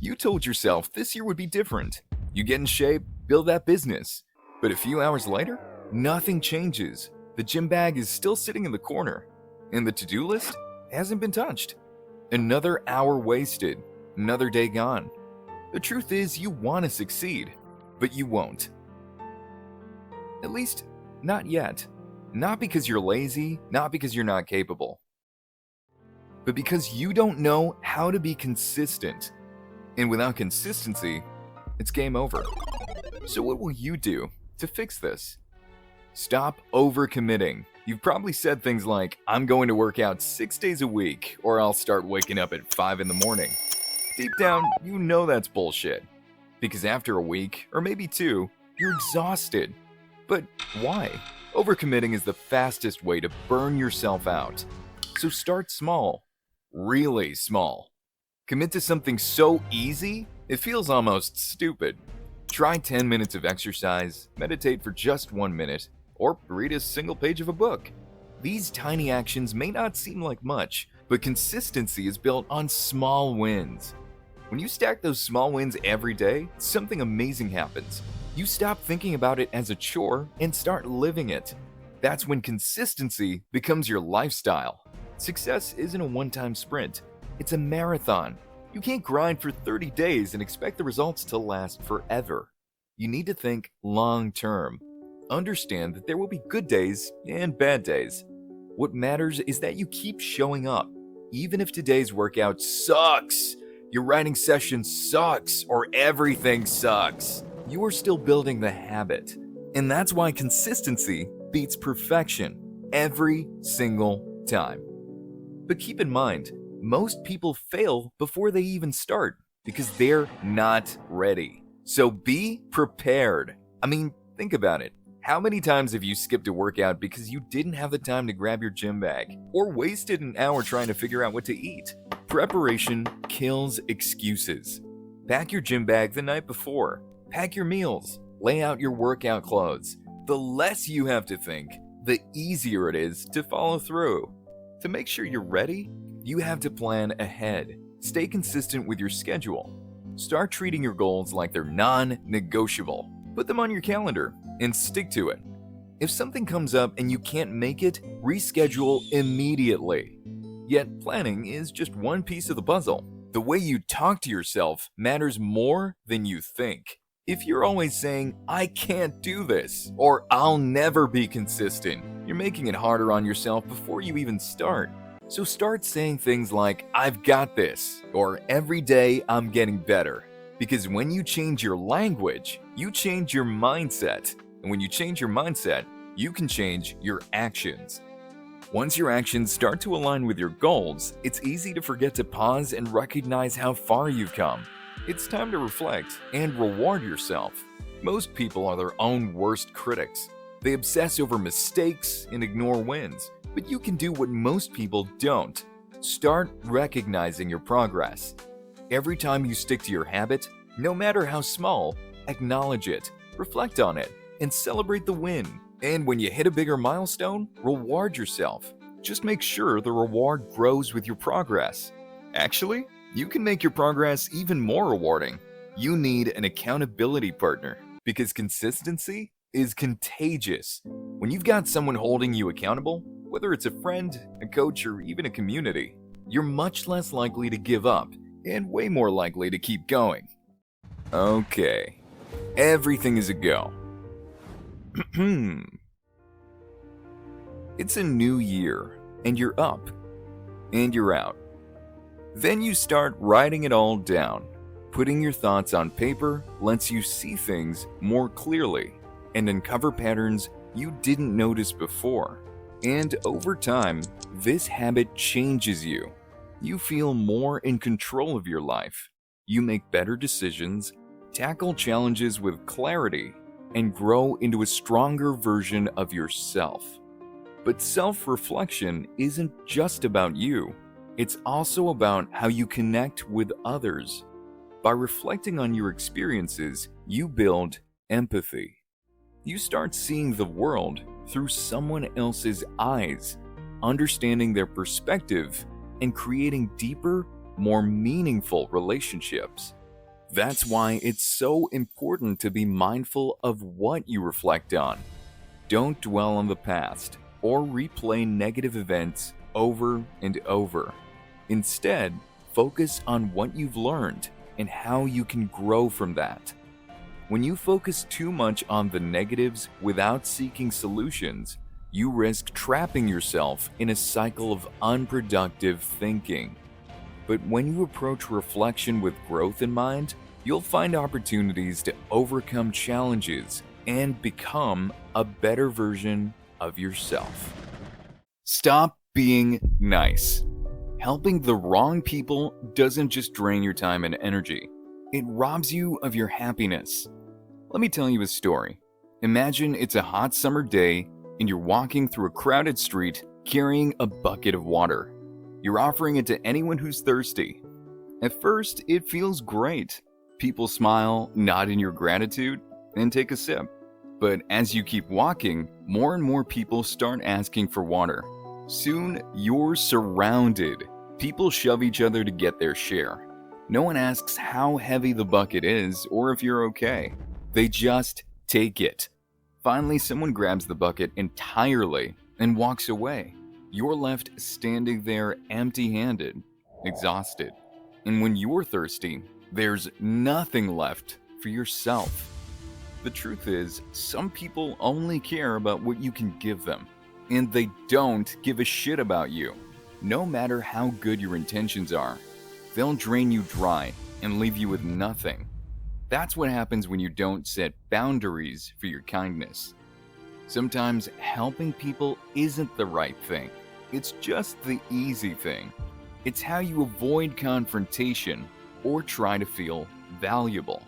You told yourself this year would be different. You get in shape, build that business. But a few hours later, nothing changes. The gym bag is still sitting in the corner, and the to-do list hasn't been touched. Another hour wasted, another day gone. The truth is, you want to succeed, but you won't. At least, not yet. Not because you're lazy, not because you're not capable, but because you don't know how to be consistent. And without consistency, it's game over. So what will you do to fix this? Stop overcommitting. You've probably said things like, I'm going to work out 6 days a week, or I'll start waking up at 5 in the morning. Deep down, you know that's bullshit. Because after a week, or maybe 2, you're exhausted. But why? Overcommitting is the fastest way to burn yourself out. So start small. Really small. Commit to something so easy, it feels almost stupid. Try 10 minutes of exercise, meditate for just 1 minute, or read a single page of a book. These tiny actions may not seem like much, but consistency is built on small wins. When you stack those small wins every day, something amazing happens. You stop thinking about it as a chore and start living it. That's when consistency becomes your lifestyle. Success isn't a one-time sprint. It's a marathon. You can't grind for 30 days and expect the results to last forever. You need to think long-term. Understand that there will be good days and bad days. What matters is that you keep showing up. Even if today's workout sucks, your writing session sucks, or everything sucks, you are still building the habit. And that's why consistency beats perfection every single time. But keep in mind, most people fail before they even start because they're not ready. So be prepared. I mean, think about it. How many times have you skipped a workout because you didn't have the time to grab your gym bag, or wasted an hour trying to figure out what to eat? Preparation kills excuses. Pack your gym bag the night before. Pack your meals. Lay out your workout clothes. The less you have to think, the easier it is to follow through. To make sure you're ready, you have to plan ahead. Stay consistent with your schedule. Start treating your goals like they're non-negotiable. Put them on your calendar and stick to it. If something comes up and you can't make it, reschedule immediately. Yet planning is just one piece of the puzzle. The way you talk to yourself matters more than you think. If you're always saying, I can't do this, or I'll never be consistent, you're making it harder on yourself before you even start. So start saying things like, I've got this, or every day I'm getting better. Because when you change your language, you change your mindset. And when you change your mindset, you can change your actions. Once your actions start to align with your goals, it's easy to forget to pause and recognize how far you've come. It's time to reflect and reward yourself. Most people are their own worst critics. They obsess over mistakes and ignore wins. But you can do what most people don't. Start recognizing your progress. Every time you stick to your habit, no matter how small, acknowledge it, reflect on it, and celebrate the win. And when you hit a bigger milestone, reward yourself. Just make sure the reward grows with your progress. Actually, you can make your progress even more rewarding. You need an accountability partner because consistency is contagious. When you've got someone holding you accountable, whether it's a friend, a coach, or even a community, you're much less likely to give up and way more likely to keep going. Okay, everything is a go. It's a new year, and you're up, and you're out. Then you start writing it all down. Putting your thoughts on paper lets you see things more clearly and uncover patterns you didn't notice before. And over time, this habit changes you. You feel more in control of your life. You make better decisions, tackle challenges with clarity, and grow into a stronger version of yourself. But self-reflection isn't just about you. It's also about how you connect with others. By reflecting on your experiences, you build empathy. You start seeing the world through someone else's eyes, understanding their perspective, and creating deeper, more meaningful relationships. That's why it's so important to be mindful of what you reflect on. Don't dwell on the past or replay negative events over and over. Instead, focus on what you've learned and how you can grow from that. When you focus too much on the negatives without seeking solutions, you risk trapping yourself in a cycle of unproductive thinking. But when you approach reflection with growth in mind, you'll find opportunities to overcome challenges and become a better version of yourself. Stop being nice. Helping the wrong people doesn't just drain your time and energy, it robs you of your happiness. Let me tell you a story. Imagine it's a hot summer day and you're walking through a crowded street carrying a bucket of water. You're offering it to anyone who's thirsty. At first, it feels great. People smile, nod in your gratitude, and take a sip. But as you keep walking, more and more people start asking for water. Soon, you're surrounded. People shove each other to get their share. No one asks how heavy the bucket is or if you're okay. They just take it. Finally, someone grabs the bucket entirely and walks away. You're left standing there empty-handed, exhausted. And when you're thirsty, there's nothing left for yourself. The truth is, some people only care about what you can give them, and they don't give a shit about you. No matter how good your intentions are, they'll drain you dry and leave you with nothing. That's what happens when you don't set boundaries for your kindness. Sometimes helping people isn't the right thing. It's just the easy thing. It's how you avoid confrontation or try to feel valuable.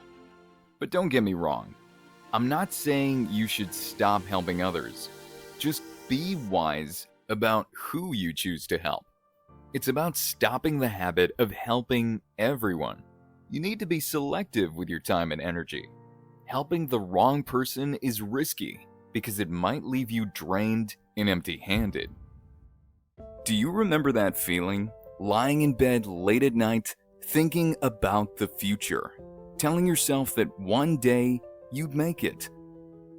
But don't get me wrong. I'm not saying you should stop helping others. Just be wise about who you choose to help. It's about stopping the habit of helping everyone. You need to be selective with your time and energy. Helping the wrong person is risky because it might leave you drained and empty-handed. Do you remember that feeling? Lying in bed late at night, thinking about the future, telling yourself that one day you'd make it.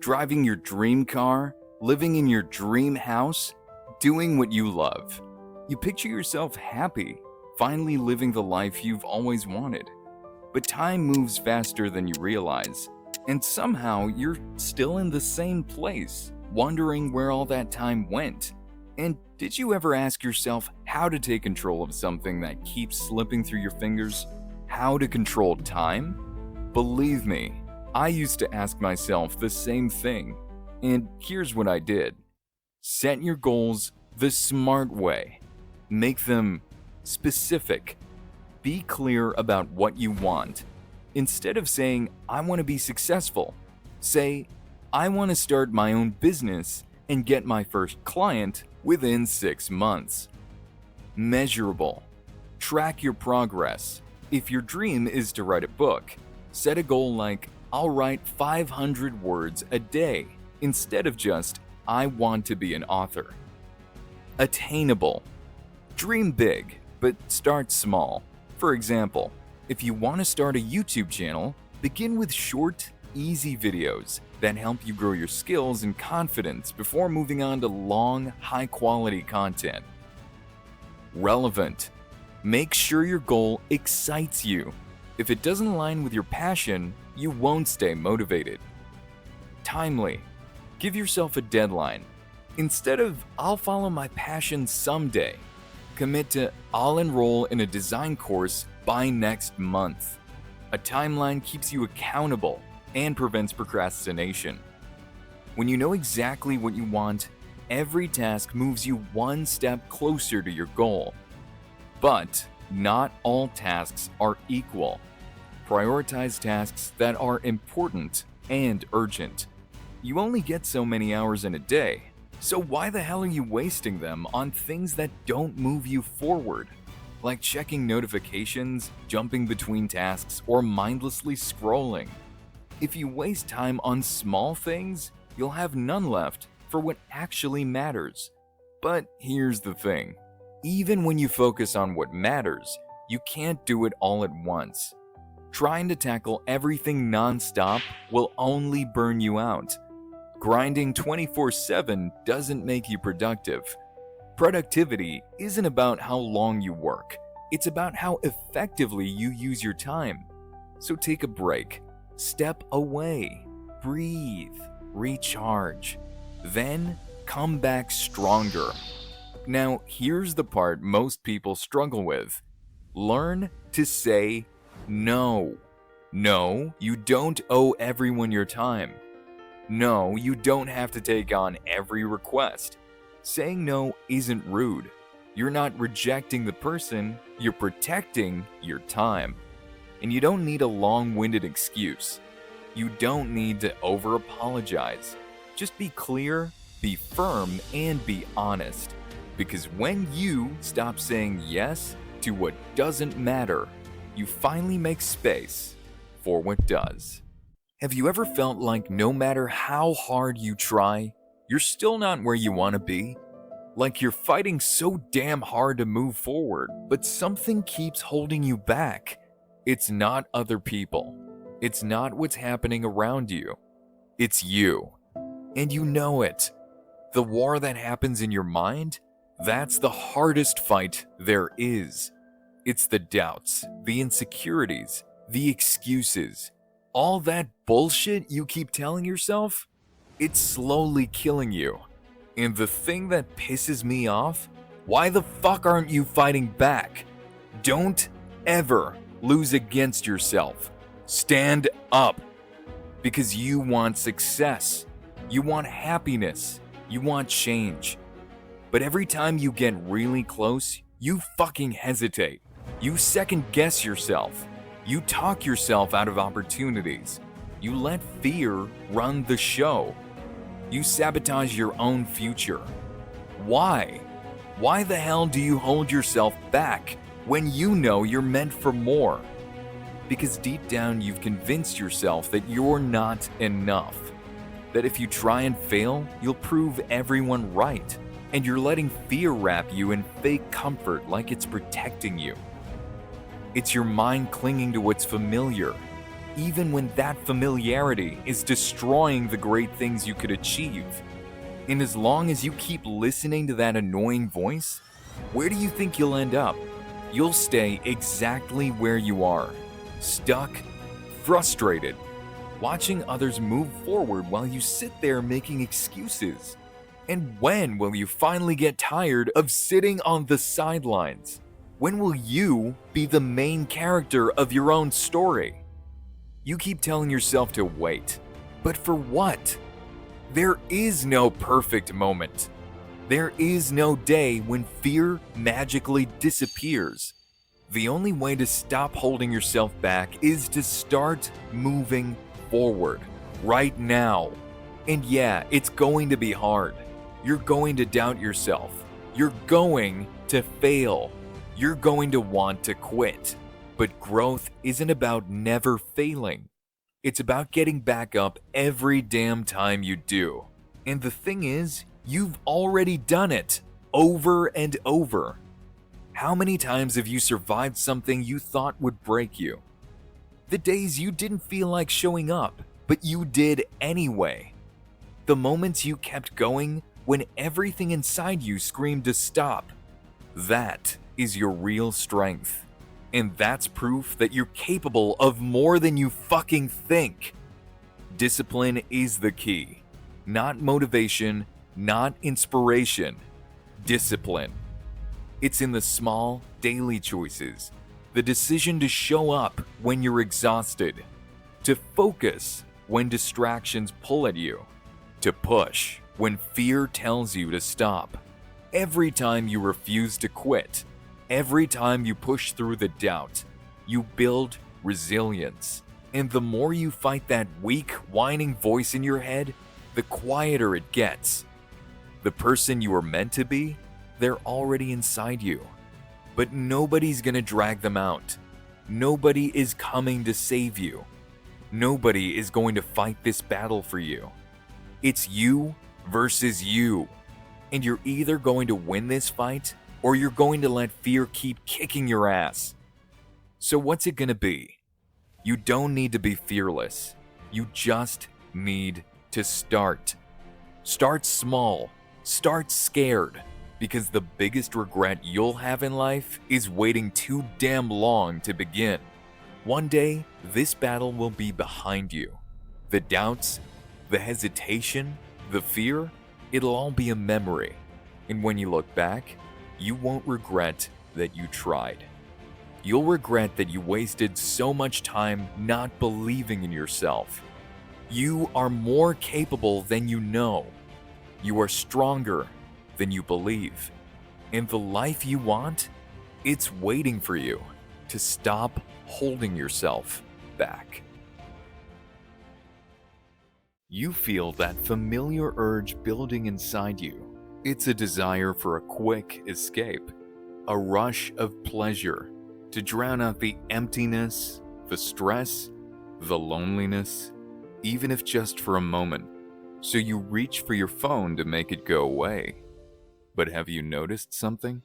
Driving your dream car, living in your dream house, doing what you love. You picture yourself happy, finally living the life you've always wanted. But time moves faster than you realize, and somehow you're still in the same place, wondering where all that time went. And did you ever ask yourself how to take control of something that keeps slipping through your fingers? How to control time? Believe me, I used to ask myself the same thing. And here's what I did. Set your goals the smart way. Make them specific. Be clear about what you want. Instead of saying, I want to be successful, say, I want to start my own business and get my first client within 6 months. Measurable. Track your progress. If your dream is to write a book, set a goal like, I'll write 500 words a day, instead of just, I want to be an author. Attainable. Dream big, but start small. For example, if you want to start a YouTube channel, begin with short, easy videos that help you grow your skills and confidence before moving on to long, high-quality content. Relevant. Make sure your goal excites you. If it doesn't align with your passion, you won't stay motivated. Timely. Give yourself a deadline. Instead of, I'll follow my passion someday, commit to, I'll enroll in a design course by next month. A timeline keeps you accountable and prevents procrastination. When you know exactly what you want, every task moves you one step closer to your goal. But not all tasks are equal. Prioritize tasks that are important and urgent. You only get so many hours in a day, so why the hell are you wasting them on things that don't move you forward? Like checking notifications, jumping between tasks, or mindlessly scrolling. If you waste time on small things, you'll have none left for what actually matters. But here's the thing. Even when you focus on what matters, you can't do it all at once. Trying to tackle everything non-stop will only burn you out. Grinding 24/7 doesn't make you productive. Productivity isn't about how long you work. It's about how effectively you use your time. So take a break, step away, breathe, recharge, then come back stronger. Now, here's the part most people struggle with. Learn to say no. No, you don't owe everyone your time. No, you don't have to take on every request. Saying no isn't rude. You're not rejecting the person, you're protecting your time. And you don't need a long-winded excuse. You don't need to over-apologize. Just be clear, be firm, and be honest. Because when you stop saying yes to what doesn't matter, you finally make space for what does. Have you ever felt like no matter how hard you try, you're still not where you want to be? Like you're fighting so damn hard to move forward, but something keeps holding you back. It's not other people. It's not what's happening around you. It's you. And you know it. The war that happens in your mind, that's the hardest fight there is. It's the doubts, the insecurities, the excuses. All that bullshit you keep telling yourself, it's slowly killing you. And the thing that pisses me off, why the fuck aren't you fighting back? Don't ever lose against yourself. Stand up. Because you want success. You want happiness. You want change. But every time you get really close, you fucking hesitate. You second guess yourself. You talk yourself out of opportunities. You let fear run the show. You sabotage your own future. Why? Why the hell do you hold yourself back when you know you're meant for more? Because deep down you've convinced yourself that you're not enough. That if you try and fail, you'll prove everyone right. And you're letting fear wrap you in fake comfort like it's protecting you. It's your mind clinging to what's familiar, even when that familiarity is destroying the great things you could achieve. And as long as you keep listening to that annoying voice, where do you think you'll end up? You'll stay exactly where you are, stuck, frustrated, watching others move forward while you sit there making excuses. And when will you finally get tired of sitting on the sidelines? When will you be the main character of your own story? You keep telling yourself to wait, but for what? There is no perfect moment. There is no day when fear magically disappears. The only way to stop holding yourself back is to start moving forward right now. And yeah, it's going to be hard. You're going to doubt yourself. You're going to fail. You're going to want to quit. But growth isn't about never failing. It's about getting back up every damn time you do. And the thing is, you've already done it over and over. How many times have you survived something you thought would break you? The days you didn't feel like showing up, but you did anyway. The moments you kept going when everything inside you screamed to stop. That is your real strength. And that's proof that you're capable of more than you fucking think. Discipline is the key. Not motivation, not inspiration. Discipline. It's in the small, daily choices. The decision to show up when you're exhausted. To focus when distractions pull at you. To push when fear tells you to stop. Every time you refuse to quit, every time you push through the doubt, you build resilience. And the more you fight that weak, whining voice in your head, the quieter it gets. The person you were meant to be, they're already inside you. But nobody's gonna drag them out. Nobody is coming to save you. Nobody is going to fight this battle for you. It's you versus you. And you're either going to win this fight or you're going to let fear keep kicking your ass. So what's it gonna be? You don't need to be fearless. You just need to start. Start small. Start scared. Because the biggest regret you'll have in life is waiting too damn long to begin. One day, this battle will be behind you. The doubts, the hesitation, the fear, it'll all be a memory. And when you look back, you won't regret that you tried. You'll regret that you wasted so much time not believing in yourself. You are more capable than you know. You are stronger than you believe. And the life you want, it's waiting for you to stop holding yourself back. You feel that familiar urge building inside you. It's a desire for a quick escape, a rush of pleasure to drown out the emptiness, the stress, the loneliness, even if just for a moment. So you reach for your phone to make it go away. But have you noticed something?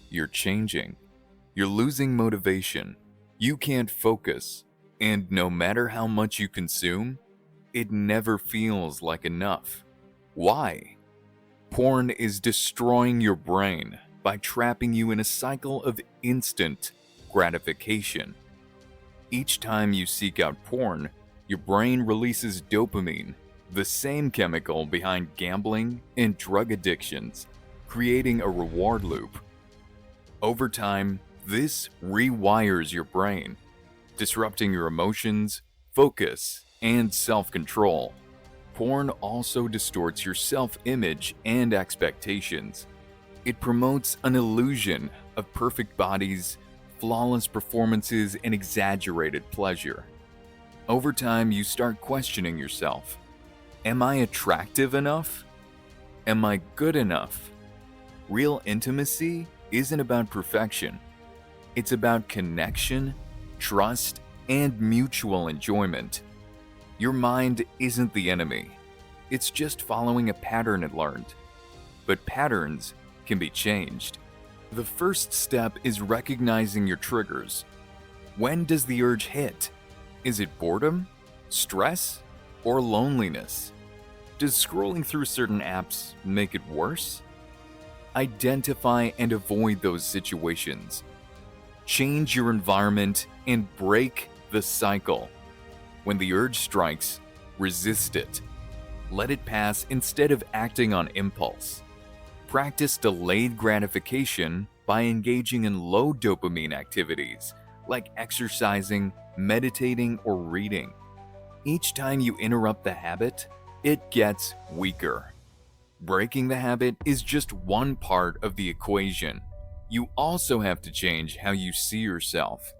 You're changing. You're losing motivation. You can't focus. And no matter how much you consume, it never feels like enough. Why? Porn is destroying your brain by trapping you in a cycle of instant gratification. Each time you seek out porn, your brain releases dopamine, the same chemical behind gambling and drug addictions, creating a reward loop. Over time, this rewires your brain, disrupting your emotions, focus, and self-control. Porn also distorts your self-image and expectations. It promotes an illusion of perfect bodies, flawless performances, and exaggerated pleasure. Over time, you start questioning yourself. Am I attractive enough? Am I good enough? Real intimacy isn't about perfection. It's about connection, trust, and mutual enjoyment. Your mind isn't the enemy. It's just following a pattern it learned. But patterns can be changed. The first step is recognizing your triggers. When does the urge hit? Is it boredom, stress, or loneliness? Does scrolling through certain apps make it worse? Identify and avoid those situations. Change your environment and break the cycle. When the urge strikes, resist it. Let it pass instead of acting on impulse. Practice delayed gratification by engaging in low dopamine activities like exercising, meditating, or reading. Each time you interrupt the habit, it gets weaker. Breaking the habit is just one part of the equation. You also have to change how you see yourself.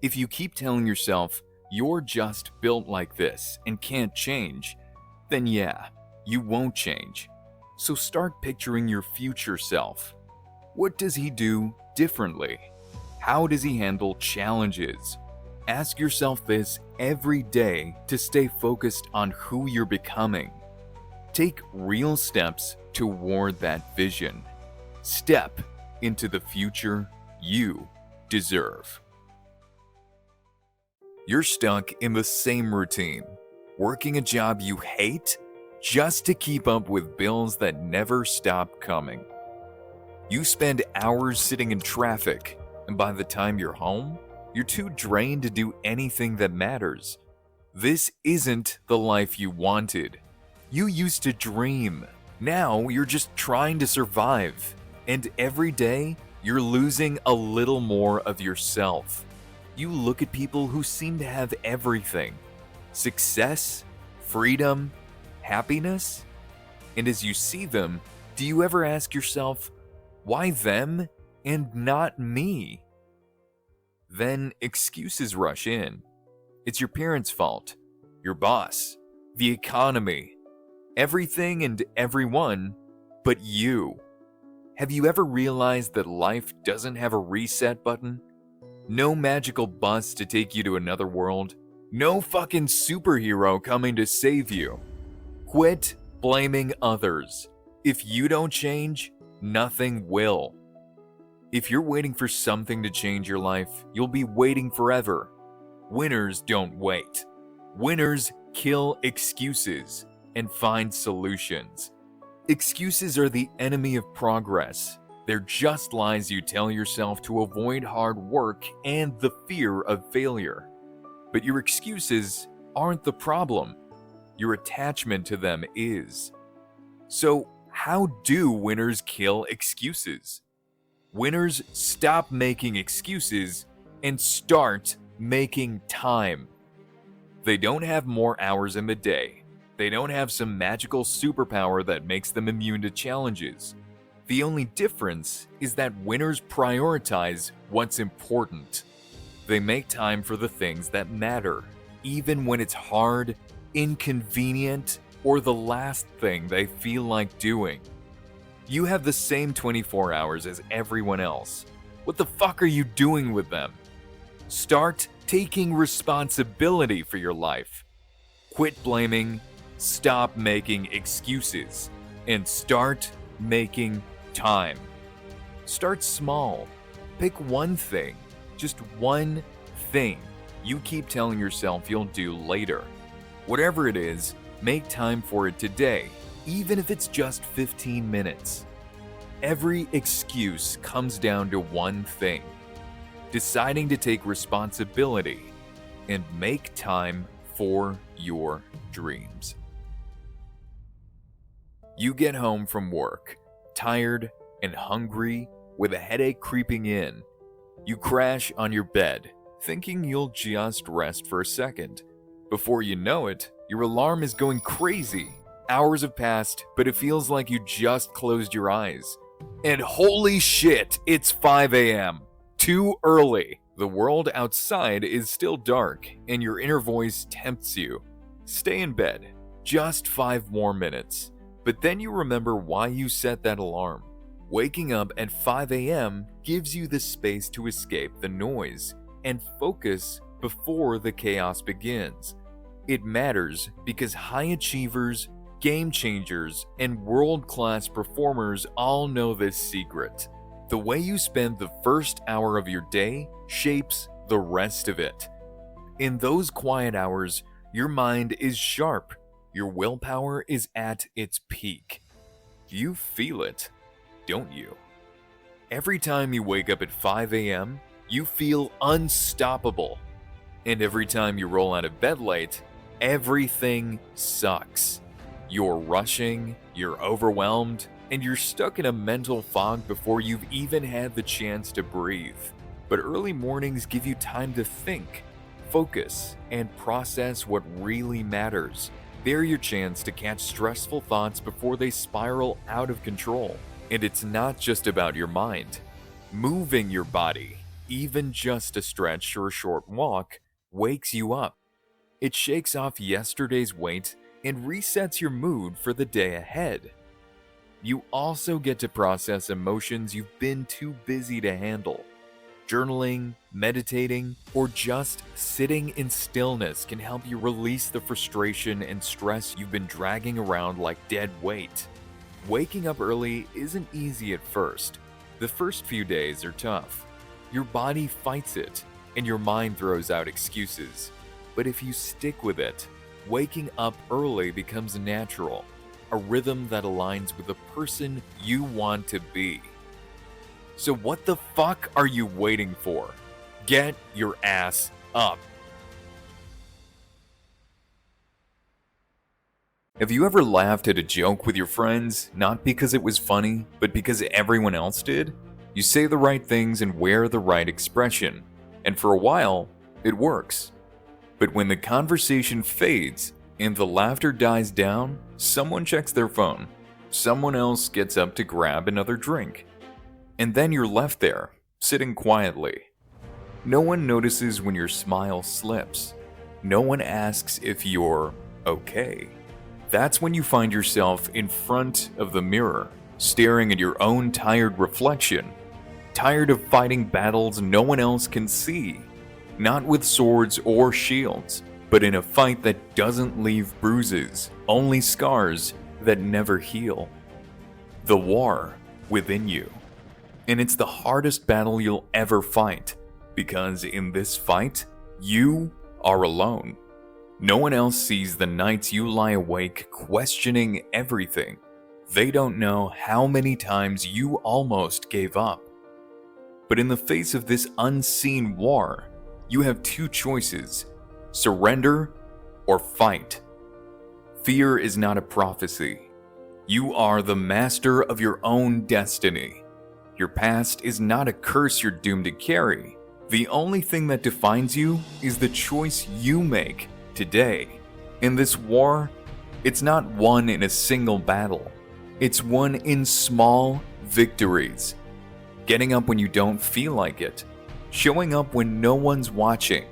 If you keep telling yourself, you're just built like this and can't change, then yeah, you won't change. So start picturing your future self. What does he do differently? How does he handle challenges? Ask yourself this every day to stay focused on who you're becoming. Take real steps toward that vision. Step into the future you deserve. You're stuck in the same routine, working a job you hate just to keep up with bills that never stop coming. You spend hours sitting in traffic, and by the time you're home, you're too drained to do anything that matters. This isn't the life you wanted. You used to dream. Now you're just trying to survive. And every day, you're losing a little more of yourself. You look at people who seem to have everything: success, freedom, happiness. And as you see them, do you ever ask yourself, why them and not me? Then excuses rush in. It's your parents' fault, your boss, the economy, everything and everyone but you. Have you ever realized that life doesn't have a reset button? No magical bus to take you to another world. No fucking superhero coming to save you. Quit blaming others. If you don't change, nothing will. If you're waiting for something to change your life, you'll be waiting forever. Winners don't wait. Winners kill excuses and find solutions. Excuses are the enemy of progress. They're just lies you tell yourself to avoid hard work and the fear of failure. But your excuses aren't the problem. Your attachment to them is. So, how do winners kill excuses? Winners stop making excuses and start making time. They don't have more hours in the day. They don't have some magical superpower that makes them immune to challenges. The only difference is that winners prioritize what's important. They make time for the things that matter, even when it's hard, inconvenient, or the last thing they feel like doing. You have the same 24 hours as everyone else. What the fuck are you doing with them? Start taking responsibility for your life. Quit blaming, stop making excuses, and start making time. Start small. Pick one thing, just one thing you keep telling yourself you'll do later. Whatever it is, make time for it today, even if it's just 15 minutes. Every excuse comes down to one thing: deciding to take responsibility and make time for your dreams. You get home from work, tired and hungry, with a headache creeping in. You crash on your bed, thinking you'll just rest for a second. Before you know it, your alarm is going crazy. Hours have passed, but it feels like you just closed your eyes. And holy shit, it's 5 a.m. Too early. The world outside is still dark, and your inner voice tempts you. Stay in bed. Just 5 more minutes. But then you remember why you set that alarm. Waking up at 5 a.m. gives you the space to escape the noise and focus before the chaos begins. It matters because high achievers, game changers, and world-class performers all know this secret. The way you spend the first hour of your day shapes the rest of it. In those quiet hours, your mind is sharp. Your willpower is at its peak. You feel it, don't you? Every time you wake up at 5 a.m., you feel unstoppable. And every time you roll out of bed late, everything sucks. You're rushing, you're overwhelmed, and you're stuck in a mental fog before you've even had the chance to breathe. But early mornings give you time to think, focus, and process what really matters. They're your chance to catch stressful thoughts before they spiral out of control. And it's not just about your mind. Moving your body, even just a stretch or a short walk, wakes you up. It shakes off yesterday's weight and resets your mood for the day ahead. You also get to process emotions you've been too busy to handle. Journaling, meditating, or just sitting in stillness can help you release the frustration and stress you've been dragging around like dead weight. Waking up early isn't easy at first. The first few days are tough. Your body fights it, and your mind throws out excuses. But if you stick with it, waking up early becomes natural, a rhythm that aligns with the person you want to be. So what the fuck are you waiting for? Get your ass up. Have you ever laughed at a joke with your friends, not because it was funny, but because everyone else did? You say the right things and wear the right expression, and for a while, it works. But when the conversation fades and the laughter dies down, someone checks their phone. Someone else gets up to grab another drink. And then you're left there, sitting quietly. No one notices when your smile slips. No one asks if you're okay. That's when you find yourself in front of the mirror, staring at your own tired reflection. Tired of fighting battles no one else can see. Not with swords or shields, but in a fight that doesn't leave bruises, only scars that never heal. The war within you. And it's the hardest battle you'll ever fight, because in this fight, You are alone. No one else sees the nights you lie awake questioning everything. They don't know how many times you almost gave up. But in the face of this unseen war, you have two choices: surrender or fight. Fear is not a prophecy. You are the master of your own destiny. Your past is not a curse you're doomed to carry. The only thing that defines you is the choice you make today. In this war, it's not won in a single battle. It's won in small victories. Getting up when you don't feel like it. Showing up when no one's watching.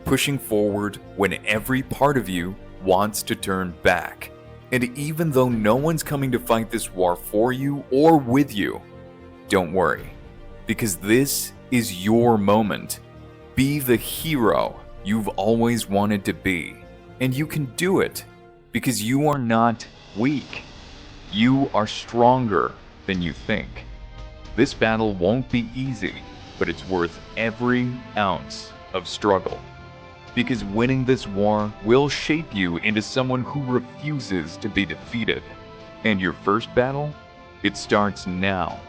Pushing forward when every part of you wants to turn back. And even though no one's coming to fight this war for you or with you, don't worry, because this is your moment. Be the hero you've always wanted to be, and you can do it because you are not weak. You are stronger than you think. This battle won't be easy, but it's worth every ounce of struggle. Because winning this war will shape you into someone who refuses to be defeated. And your first battle, it starts now.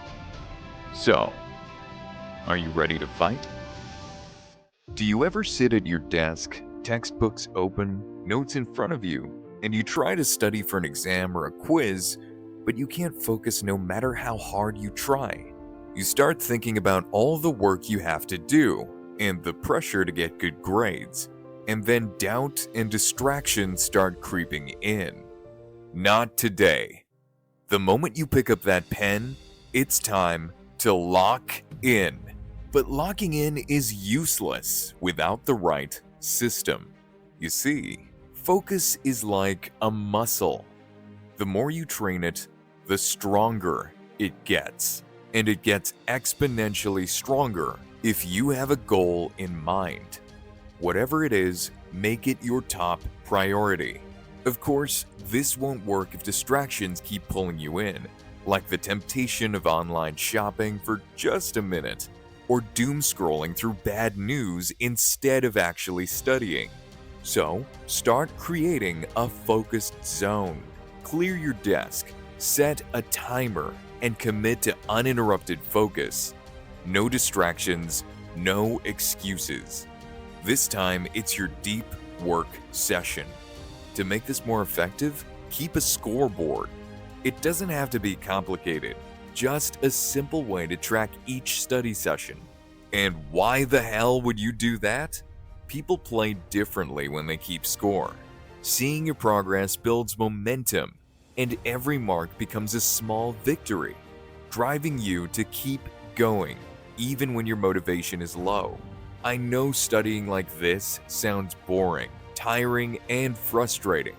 So, are you ready to fight? Do you ever sit at your desk, textbooks open, notes in front of you, and you try to study for an exam or a quiz, but you can't focus no matter how hard you try? You start thinking about all the work you have to do and the pressure to get good grades, and then doubt and distraction start creeping in. Not today. The moment you pick up that pen, it's time to lock in. But locking in is useless without the right system. You see, focus is like a muscle. The more you train it, the stronger it gets. And it gets exponentially stronger if you have a goal in mind. Whatever it is, make it your top priority. Of course, this won't work if distractions keep pulling you in, like the temptation of online shopping for just a minute, or doom scrolling through bad news instead of actually studying. So, start creating a focused zone. Clear your desk, set a timer, and commit to uninterrupted focus. No distractions, no excuses. This time, it's your deep work session. To make this more effective, keep a scoreboard. It doesn't have to be complicated, just a simple way to track each study session. And why the hell would you do that? People play differently when they keep score. Seeing your progress builds momentum, and every mark becomes a small victory, driving you to keep going, even when your motivation is low. I know studying like this sounds boring, tiring, and frustrating,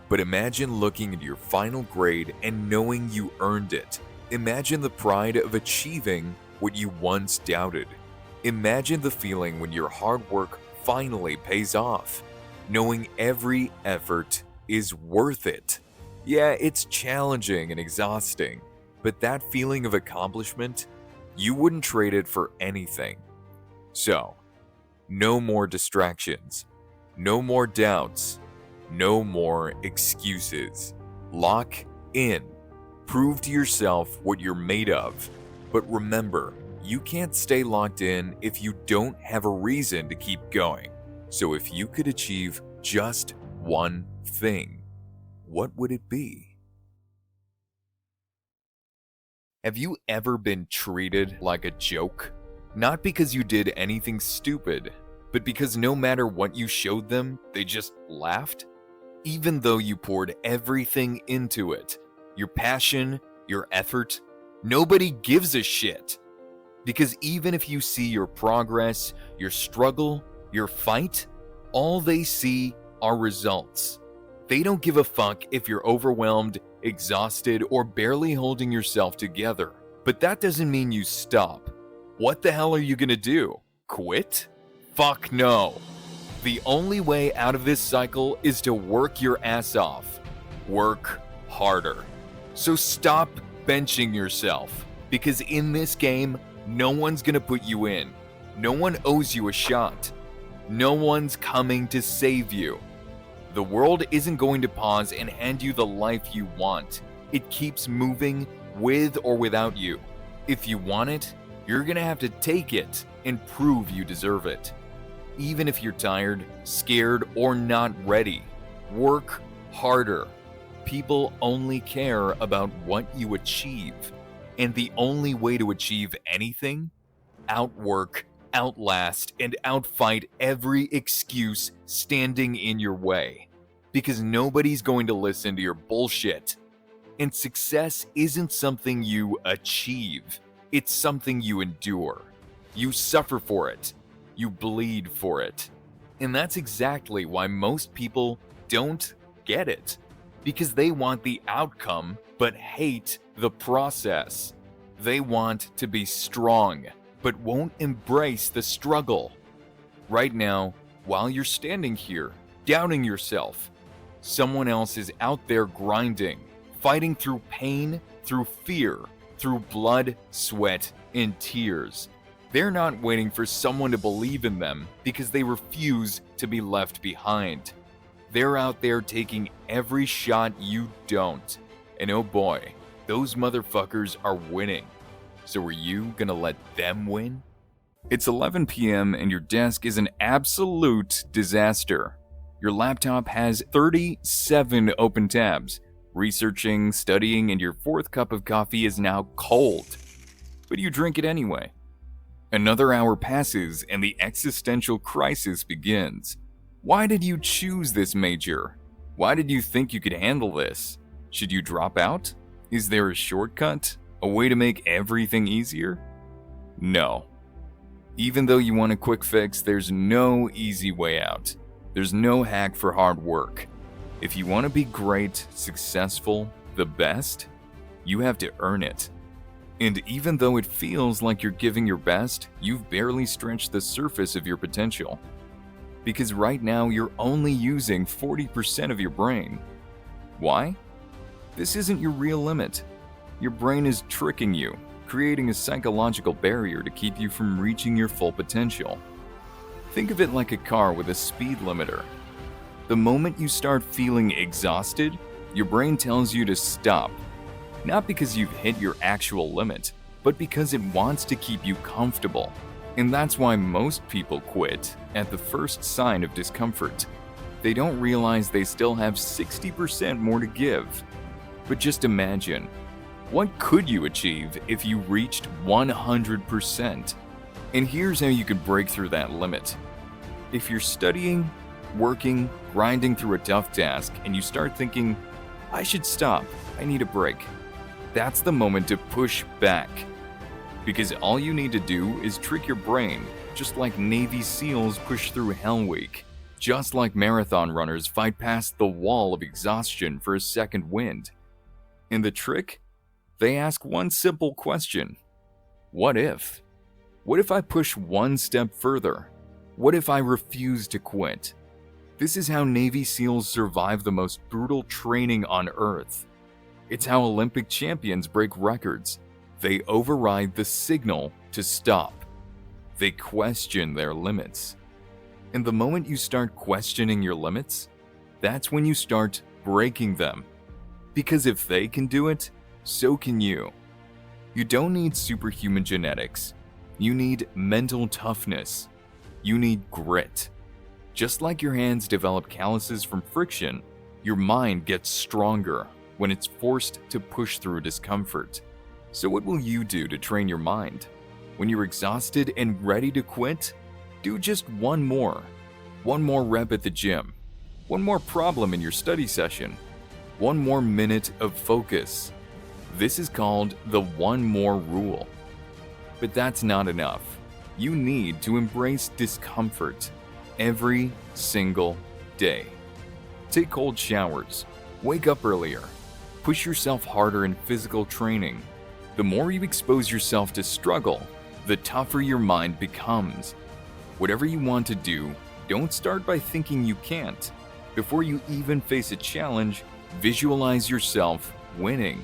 but imagine looking at your final grade and knowing you earned it. Imagine the pride of achieving what you once doubted. Imagine the feeling when your hard work finally pays off, knowing every effort is worth it. Yeah, it's challenging and exhausting, but that feeling of accomplishment, you wouldn't trade it for anything. So, no more distractions, no more doubts, no more excuses. Lock in. Prove to yourself what you're made of. But remember, you can't stay locked in if you don't have a reason to keep going. So if you could achieve just one thing, what would it be? Have you ever been treated like a joke? Not because you did anything stupid, but because no matter what you showed them, they just laughed? Even though you poured everything into it, your passion, your effort, nobody gives a shit. Because even if you see your progress, your struggle, your fight, all they see are results. They don't give a fuck if you're overwhelmed, exhausted, or barely holding yourself together. But that doesn't mean you stop. What the hell are you gonna do? Quit? Fuck no. The only way out of this cycle is to work your ass off. Work harder. So stop benching yourself, because in this game, no one's gonna put you in. No one owes you a shot. No one's coming to save you. The world isn't going to pause and hand you the life you want. It keeps moving with or without you. If you want it, you're gonna have to take it and prove you deserve it. Even if you're tired, scared, or not ready, work harder. People only care about what you achieve. And the only way to achieve anything? Outwork, outlast, and outfight every excuse standing in your way. Because nobody's going to listen to your bullshit. And success isn't something you achieve. It's something you endure. You suffer for it. You bleed for it. And that's exactly why most people don't get it. Because they want the outcome, but hate the process. They want to be strong, but won't embrace the struggle. Right now, while you're standing here, doubting yourself, someone else is out there grinding, fighting through pain, through fear, through blood, sweat, and tears. They're not waiting for someone to believe in them because they refuse to be left behind. They're out there taking every shot you don't. And oh boy, those motherfuckers are winning. So are you gonna let them win? It's 11 p.m. and your desk is an absolute disaster. Your laptop has 37 open tabs. Researching, studying, and your fourth cup of coffee is now cold. But you drink it anyway. Another hour passes and the existential crisis begins. Why did you choose this major? Why did you think you could handle this? Should you drop out? Is there a shortcut? A way to make everything easier? No. Even though you want a quick fix, there's no easy way out. There's no hack for hard work. If you want to be great, successful, the best, you have to earn it. And even though it feels like you're giving your best, you've barely stretched the surface of your potential. Because right now you're only using 40% of your brain. Why? This isn't your real limit. Your brain is tricking you, creating a psychological barrier to keep you from reaching your full potential. Think of it like a car with a speed limiter. The moment you start feeling exhausted, your brain tells you to stop. Not because you've hit your actual limit, but because it wants to keep you comfortable. And that's why most people quit at the first sign of discomfort. They don't realize they still have 60% more to give. But just imagine, what could you achieve if you reached 100%? And here's how you could break through that limit. If you're studying, working, grinding through a tough task, and you start thinking, I should stop, I need a break. That's the moment to push back. Because all you need to do is trick your brain, just like Navy SEALs push through Hell Week. Just like marathon runners fight past the wall of exhaustion for a second wind. And the trick? They ask one simple question. What if? What if I push one step further? What if I refuse to quit? This is how Navy SEALs survive the most brutal training on Earth. It's how Olympic champions break records. They override the signal to stop. They question their limits. And the moment you start questioning your limits, that's when you start breaking them. Because if they can do it, so can you. You don't need superhuman genetics. You need mental toughness. You need grit. Just like your hands develop calluses from friction, your mind gets stronger when it's forced to push through discomfort. So what will you do to train your mind? When you're exhausted and ready to quit, do just one more. One more rep at the gym. One more problem in your study session. One more minute of focus. This is called the one more rule. But that's not enough. You need to embrace discomfort every single day. Take cold showers. Wake up earlier. Push yourself harder in physical training. The more you expose yourself to struggle, the tougher your mind becomes. Whatever you want to do, don't start by thinking you can't. Before you even face a challenge, visualize yourself winning.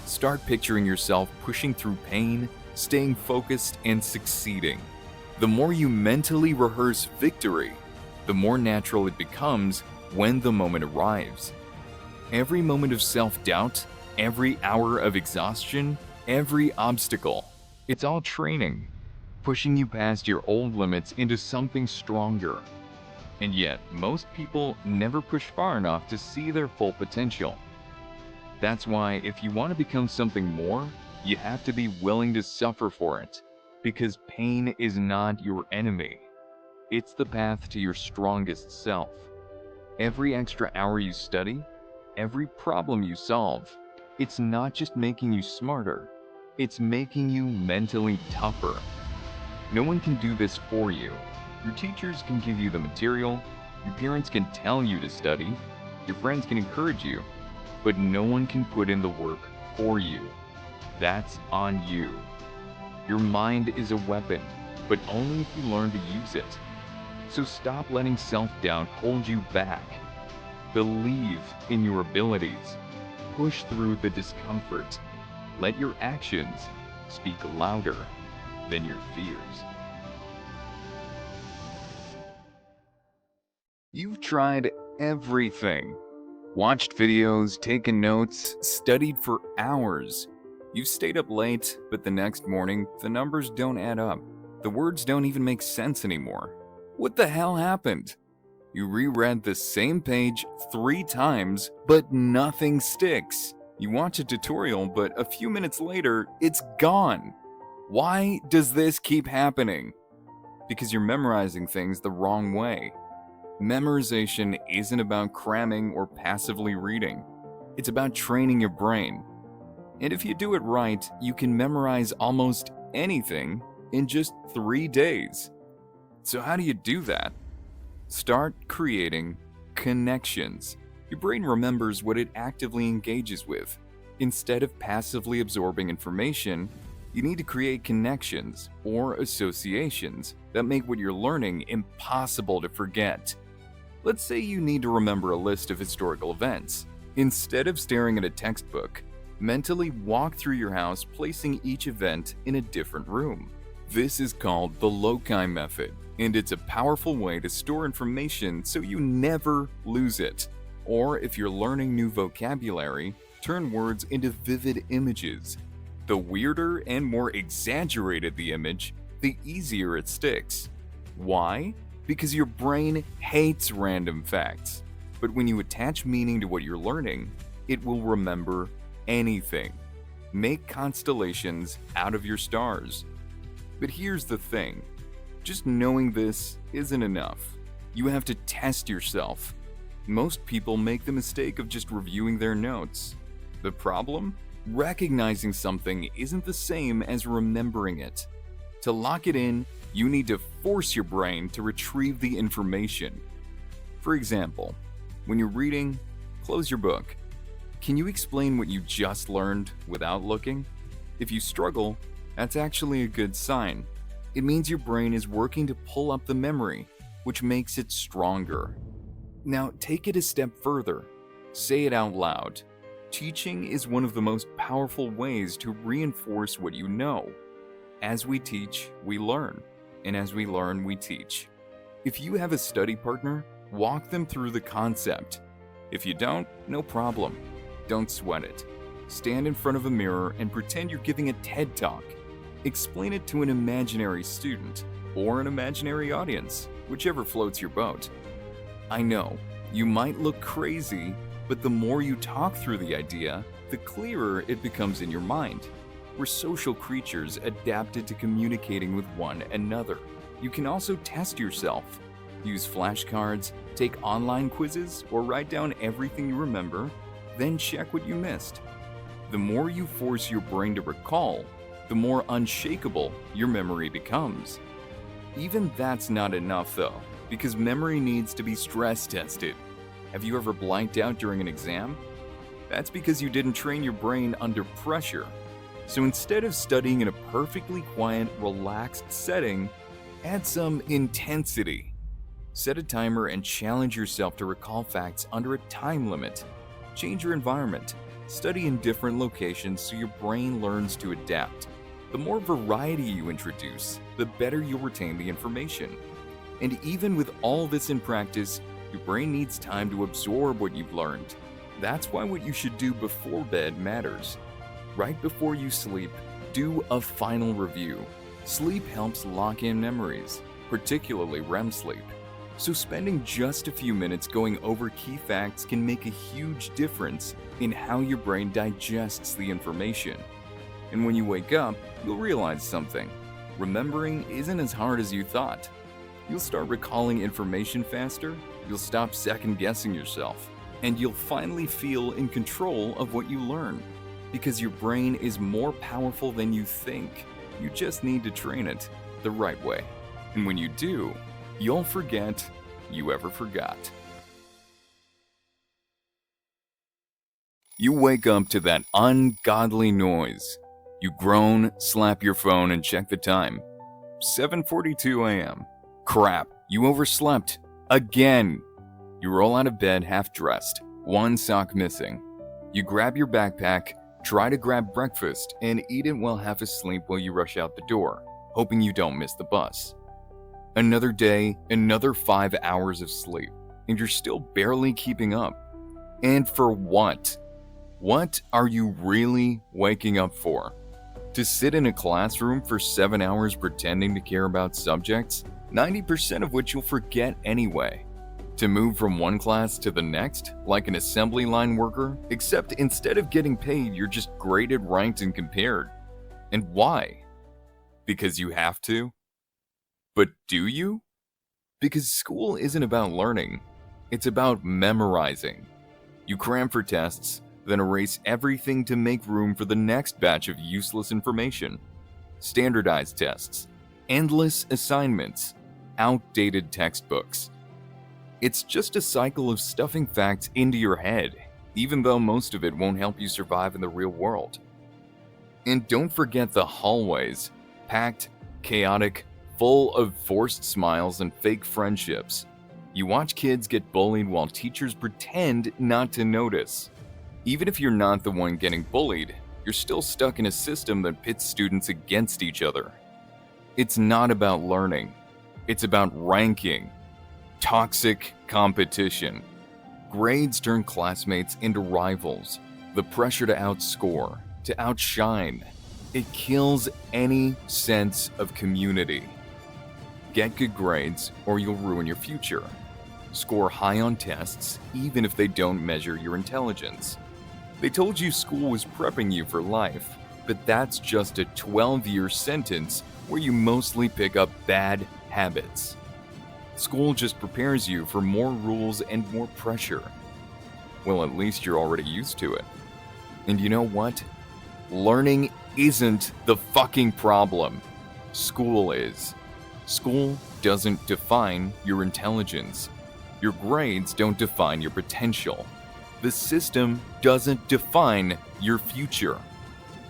Start picturing yourself pushing through pain, staying focused, and succeeding. The more you mentally rehearse victory, the more natural it becomes when the moment arrives. Every moment of self-doubt, every hour of exhaustion, every obstacle, it's all training, pushing you past your old limits into something stronger. And yet, most people never push far enough to see their full potential. That's why if you want to become something more, you have to be willing to suffer for it. Because pain is not your enemy. It's the path to your strongest self. Every extra hour you study, every problem you solve, it's not just making you smarter, it's making you mentally tougher. No one can do this for you. Your teachers can give you the material, your parents can tell you to study, your friends can encourage you, but no one can put in the work for you. That's on you. Your mind is a weapon, but only if you learn to use it. So stop letting self-doubt hold you back. Believe in your abilities. Push through the discomfort. Let your actions speak louder than your fears. You've tried everything. Watched videos, taken notes, studied for hours. You've stayed up late, but the next morning, the numbers don't add up. The words don't even make sense anymore. What the hell happened? You reread the same page 3 times, but nothing sticks. You watch a tutorial, but a few minutes later, it's gone. Why does this keep happening? Because you're memorizing things the wrong way. Memorization isn't about cramming or passively reading. It's about training your brain. And if you do it right, you can memorize almost anything in just 3 days. So how do you do that? Start creating connections. Your brain remembers what it actively engages with. Instead of passively absorbing information, you need to create connections or associations that make what you're learning impossible to forget. Let's say you need to remember a list of historical events. Instead of staring at a textbook, mentally walk through your house, placing each event in a different room. This is called the loci method, and it's a powerful way to store information so you never lose it. Or if you're learning new vocabulary, turn words into vivid images. The weirder and more exaggerated the image, the easier it sticks. Why? Because your brain hates random facts. But when you attach meaning to what you're learning, it will remember anything. Make constellations out of your stars. But here's the thing. Just knowing this isn't enough. You have to test yourself. Most people make the mistake of just reviewing their notes. The problem? Recognizing something isn't the same as remembering it. To lock it in, you need to force your brain to retrieve the information. For example, when you're reading, close your book. Can you explain what you just learned without looking? If you struggle, that's actually a good sign. It means your brain is working to pull up the memory, which makes it stronger. Now take it a step further. Say it out loud. Teaching is one of the most powerful ways to reinforce what you know. As we teach, we learn. And as we learn, we teach. If you have a study partner, walk them through the concept. If you don't, no problem. Don't sweat it. Stand in front of a mirror and pretend you're giving a TED Talk. Explain it to an imaginary student or an imaginary audience, whichever floats your boat. I know, you might look crazy, but the more you talk through the idea, the clearer it becomes in your mind. We're social creatures adapted to communicating with one another. You can also test yourself. Use flashcards, take online quizzes, or write down everything you remember, then check what you missed. The more you force your brain to recall, the more unshakable your memory becomes. Even that's not enough though, because memory needs to be stress tested. Have you ever blanked out during an exam? That's because you didn't train your brain under pressure. So instead of studying in a perfectly quiet, relaxed setting, add some intensity. Set a timer and challenge yourself to recall facts under a time limit. Change your environment. Study in different locations so your brain learns to adapt. The more variety you introduce, the better you'll retain the information. And even with all this in practice, your brain needs time to absorb what you've learned. That's why what you should do before bed matters. Right before you sleep, do a final review. Sleep helps lock in memories, particularly REM sleep. So spending just a few minutes going over key facts can make a huge difference in how your brain digests the information. And when you wake up, you'll realize something. Remembering isn't as hard as you thought. You'll start recalling information faster, you'll stop second-guessing yourself, and you'll finally feel in control of what you learn. Because your brain is more powerful than you think. You just need to train it the right way. And when you do, you'll forget you ever forgot. You wake up to that ungodly noise. You groan, slap your phone, and check the time. 7:42 a.m. Crap, you overslept. Again. You roll out of bed half-dressed, one sock missing. You grab your backpack, try to grab breakfast, and eat it while half asleep while you rush out the door, hoping you don't miss the bus. Another day, another 5 hours of sleep, and you're still barely keeping up. And for what? What are you really waking up for? To sit in a classroom for 7 hours pretending to care about subjects, 90% of which you'll forget anyway. To move from one class to the next, like an assembly line worker, except instead of getting paid, you're just graded, ranked, and compared. And why? Because you have to? But do you? Because school isn't about learning, it's about memorizing. You cram for tests, then erase everything to make room for the next batch of useless information. Standardized tests, endless assignments, outdated textbooks. It's just a cycle of stuffing facts into your head, even though most of it won't help you survive in the real world. And don't forget the hallways, packed, chaotic, full of forced smiles and fake friendships. You watch kids get bullied while teachers pretend not to notice. Even if you're not the one getting bullied, you're still stuck in a system that pits students against each other. It's not about learning. It's about ranking. Toxic competition. Grades turn classmates into rivals. The pressure to outscore, to outshine. It kills any sense of community. Get good grades or you'll ruin your future. Score high on tests even if they don't measure your intelligence. They told you school was prepping you for life, but that's just a 12-year sentence where you mostly pick up bad habits. School just prepares you for more rules and more pressure. Well, at least you're already used to it. And you know what? Learning isn't the fucking problem. School is. School doesn't define your intelligence. Your grades don't define your potential. The system doesn't define your future.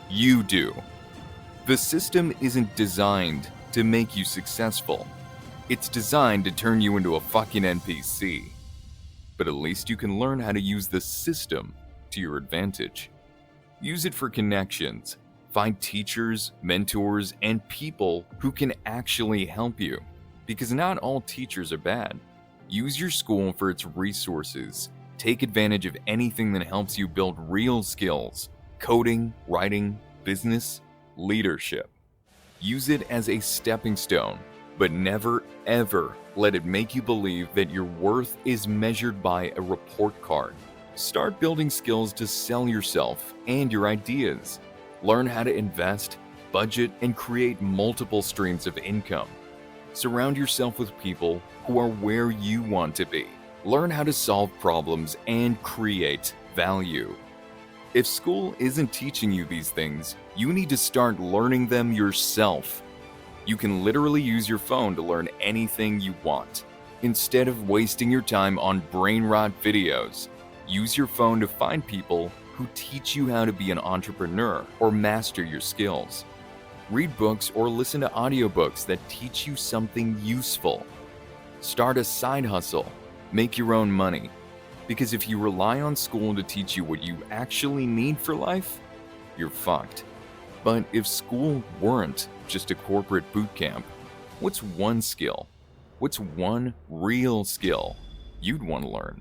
You do. The system isn't designed to make you successful. It's designed to turn you into a fucking NPC. But at least you can learn how to use the system to your advantage. Use it for connections. Find teachers, mentors, and people who can actually help you. Because not all teachers are bad. Use your school for its resources. Take advantage of anything that helps you build real skills. Coding, writing, business, leadership. Use it as a stepping stone, but never ever let it make you believe that your worth is measured by a report card. Start building skills to sell yourself and your ideas. Learn how to invest, budget, and create multiple streams of income. Surround yourself with people who are where you want to be. Learn how to solve problems and create value. If school isn't teaching you these things, you need to start learning them yourself. You can literally use your phone to learn anything you want. Instead of wasting your time on brain rot videos, use your phone to find people who teach you how to be an entrepreneur or master your skills. Read books or listen to audiobooks that teach you something useful. Start a side hustle. Make your own money. Because if you rely on school to teach you what you actually need for life, you're fucked. But if school weren't just a corporate boot camp, what's one skill? What's one real skill you'd want to learn?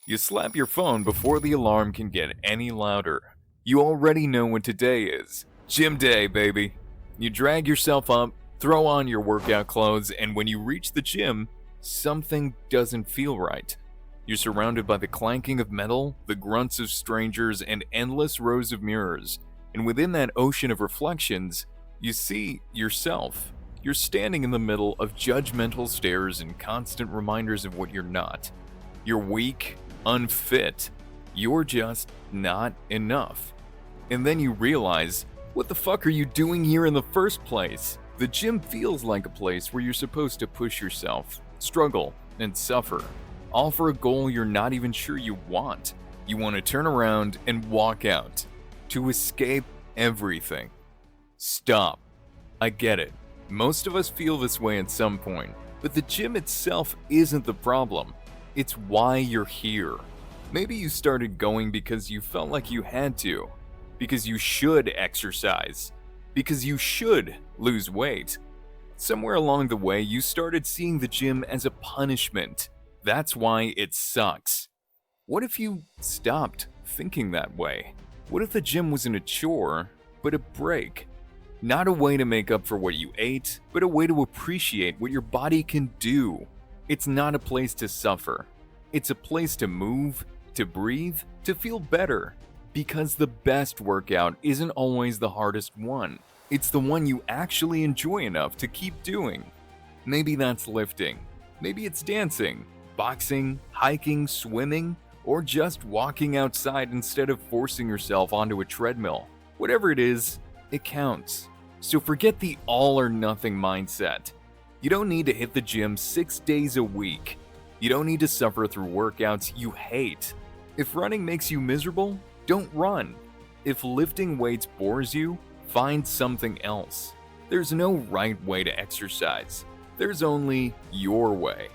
You slap your phone before the alarm can get any louder. You already know what today is. Gym day, baby. You drag yourself up, throw on your workout clothes, and when you reach the gym, something doesn't feel right. You're surrounded by the clanking of metal, the grunts of strangers, and endless rows of mirrors. And within that ocean of reflections, you see yourself. You're standing in the middle of judgmental stares and constant reminders of what you're not. You're weak, unfit. You're just not enough. And then you realize, what the fuck are you doing here in the first place? The gym feels like a place where you're supposed to push yourself, struggle, and suffer, all for a goal you're not even sure you want. You want to turn around and walk out, to escape everything. Stop. I get it. Most of us feel this way at some point, but the gym itself isn't the problem. It's why you're here. Maybe you started going because you felt like you had to, because you should exercise, because you should lose weight. Somewhere along the way, you started seeing the gym as a punishment. That's why it sucks. What if you stopped thinking that way? What if the gym wasn't a chore, but a break? Not a way to make up for what you ate, but a way to appreciate what your body can do. It's not a place to suffer. It's a place to move, to breathe, to feel better. Because the best workout isn't always the hardest one. It's the one you actually enjoy enough to keep doing. Maybe that's lifting. Maybe it's dancing, boxing, hiking, swimming, or just walking outside instead of forcing yourself onto a treadmill. Whatever it is, it counts. So forget the all or nothing mindset. You don't need to hit the gym 6 days a week. You don't need to suffer through workouts you hate. If running makes you miserable, don't run. If lifting weights bores you, find something else. There's no right way to exercise. There's only your way.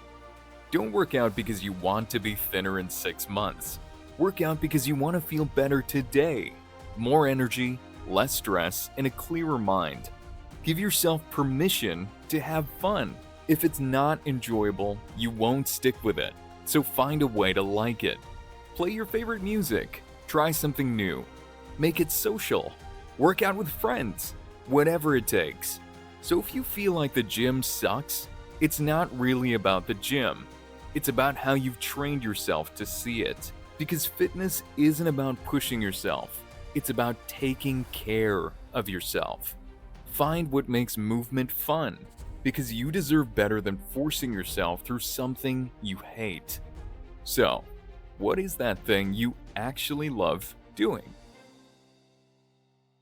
Don't work out because you want to be thinner in 6 months. Work out because you want to feel better today. More energy, less stress, and a clearer mind. Give yourself permission to have fun. If it's not enjoyable, you won't stick with it. So find a way to like it. Play your favorite music. Try something new. Make it social. Work out with friends. Whatever it takes. So if you feel like the gym sucks, it's not really about the gym. It's about how you've trained yourself to see it. Because fitness isn't about pushing yourself. It's about taking care of yourself. Find what makes movement fun. Because you deserve better than forcing yourself through something you hate. So, what is that thing you actually love doing?